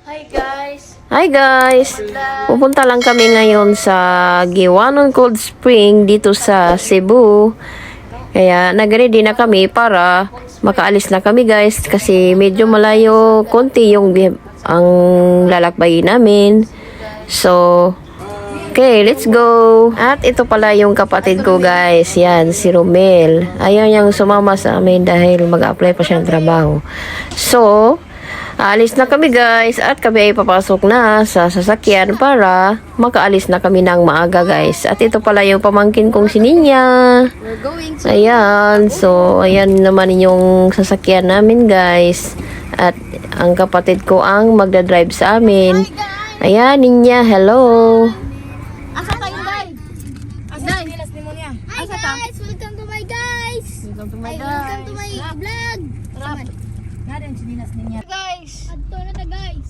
Hi guys! Pupunta lang kami ngayon sa Giwanon Cold Spring dito sa Cebu. Kaya nag-ready na kami para makaalis na kami guys kasi medyo malayo konti ang lalakbayin namin. So, okay, let's go! At ito pala yung kapatid ko guys. Yan, si Romel. Ayaw niyang sumama sa amin dahil mag-apply pa siya ng trabaho. So, aalis na kami guys at kami ay papasok na sa sasakyan para makaalis na kami ng maaga guys. At ito pala yung pamangkin kong si Ninya. Ayan, so ayan naman yung sasakyan namin guys. At ang kapatid ko ang magdadrive sa amin. Ayan, Ninya, hello. Asa tayo, Day? Day, nilas ni mo niya. Hi guys! Welcome to my guys! Welcome to my Welcome to my vlog! Nga din, sinilas niya. Guys! Adto na ta guys!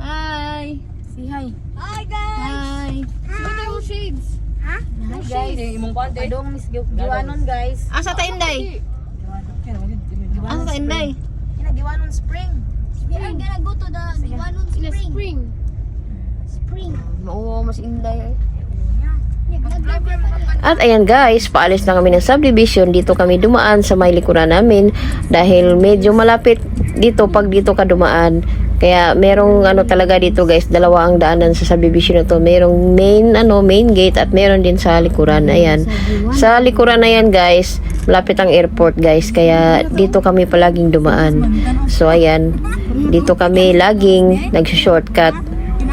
Hi! Say hi. Hi guys! Hi! Sino tayo shades? Ha? Hi guys! Imong kwante. Adong Miss Giwanon guys. Asa tayo, Day? Asa tayo, Day? Giwanon Spring. We are gonna go to the Giwanon Spring. Spring. Oo, mas inday. At ayan guys, paalis na kami ng subdivision. Dito kami dumaan sa may likuran namin dahil medyo malapit dito pag dito ka dumaan. Kaya merong talaga dito guys, dalawa ang daanan sa subdivision na to. Merong main gate at meron din sa likuran. Ayan. Sa likuran na yan guys, malapit ang airport guys. Kaya dito kami palaging dumaan. So ayan, dito kami laging nag-shortcut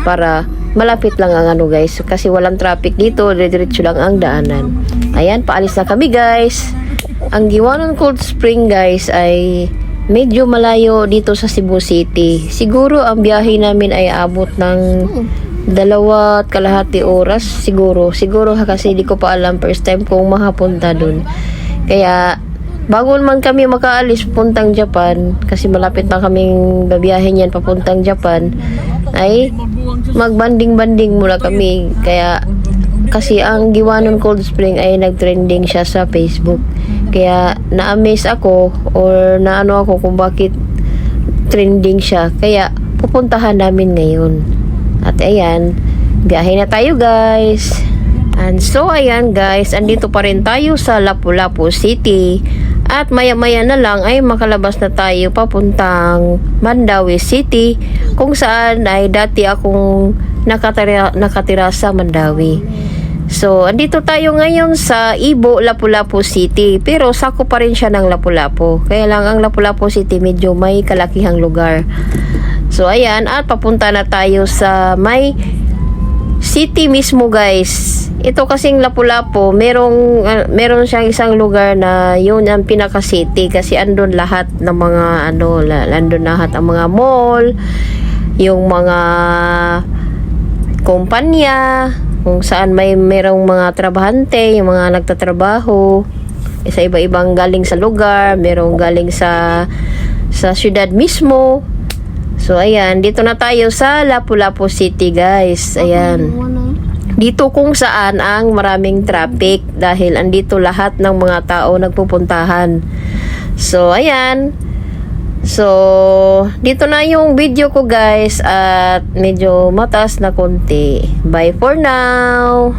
para malapit lang ang guys kasi walang traffic dito, diretso lang ang daanan. Ayan, paalis na kami guys. Ang Giwanon Cold Spring guys ay medyo malayo dito sa Cebu City. Siguro ang biyahe namin ay abot ng 2.5 oras siguro kasi di ko pa alam, first time kong makapunta dun. Kaya bago man kami makaalis puntang Japan, kasi malapit na kaming babiyahin yan papuntang Japan, ay magbanding-banding muna kami. Kaya kasi ang Giwanon Cold Spring ay nagtrending siya sa Facebook. Kaya na-amaze ako or naano ako kung bakit trending siya. Kaya pupuntahan namin ngayon. At ayan, biyahe na tayo guys. And so ayan guys, andito pa rin tayo sa Lapu-Lapu City. At maya-maya na lang ay makalabas na tayo papuntang Mandawi City, kung saan ay dati akong nakatira sa Mandawi. So, andito tayo ngayon sa Ibo, Lapu-Lapu City. Pero sako pa rin siya ng Lapu-Lapu. Kaya lang ang Lapu-Lapu City medyo may kalakihang lugar. So, ayan. At papunta na tayo sa may city mismo guys. Ito kasing Lapu-Lapu, meron siyang isang lugar na yun ang pinaka-city kasi andun lahat ng mga andun lahat ang mga mall, yung mga kumpanya, kung saan merong mga trabahante, yung mga nagtatrabaho, sa iba-ibang galing sa lugar, merong galing sa syudad mismo. So ayan, dito na tayo sa Lapu-Lapu City guys. Ayan. Dito kung saan ang maraming traffic dahil andito lahat ng mga tao nagpupuntahan. So ayan. So dito na yung video ko guys at medyo mataas na konti. Bye for now.